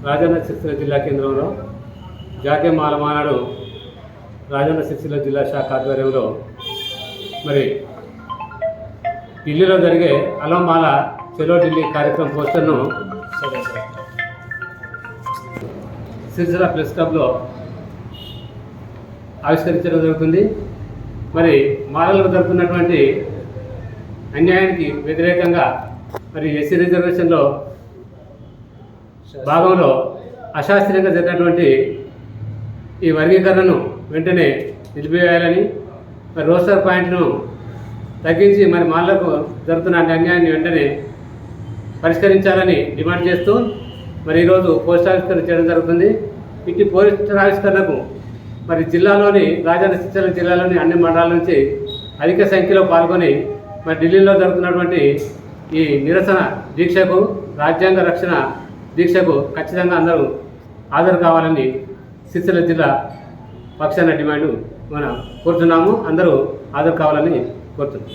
రాజన్న సిరిసిల్ల జిల్లా కేంద్రంలో జాతీయ మాల మానాడు రాజన్న సిరిసిల్ల జిల్లా శాఖ ఆధ్వర్యంలో మరి ఢిల్లీలో జరిగే హలో మాల చలో ఢిల్లీ కార్యక్రమం పోస్టర్ను సిరిసిల్ల ప్రెస్ క్లబ్లో ఆవిష్కరించడం జరుగుతుంది. మరి మాలలకు జరుగుతున్నటువంటి అన్యాయానికి వ్యతిరేకంగా మరి ఎస్సీ రిజర్వేషన్లో భాగంలో అశాస్త్రీయంగా జరిగినటువంటి ఈ వర్గీకరణను వెంటనే నిలిపివేయాలని, మరి రోస్టర్ పాయింట్ను తగ్గించి మరి మాలకు జరుగుతున్న అన్యాయాన్ని వెంటనే పరిష్కరించాలని డిమాండ్ చేస్తూ మరి ఈరోజు పోస్టర్ ఆవిష్కరణ చేయడం జరుగుతుంది. ఇట్టి పోస్టర్ ఆవిష్కరణకు మరి జిల్లాలోని రాజన్న సిరిసిల్ల జిల్లాలోని అన్ని మండలాల నుంచి అధిక సంఖ్యలో పాల్గొని మరి ఢిల్లీలో జరుగుతున్నటువంటి ఈ నిరసన దీక్షకు, రాజ్యాంగ రక్షణ దీక్షకు ఖచ్చితంగా అందరూ హాజరు కావాలని సిరిసిల్ల జిల్లా పక్షాన డిమాండ్ మనం కోరుతున్నాము. అందరూ హాజరు కావాలని కోరుతున్నాం.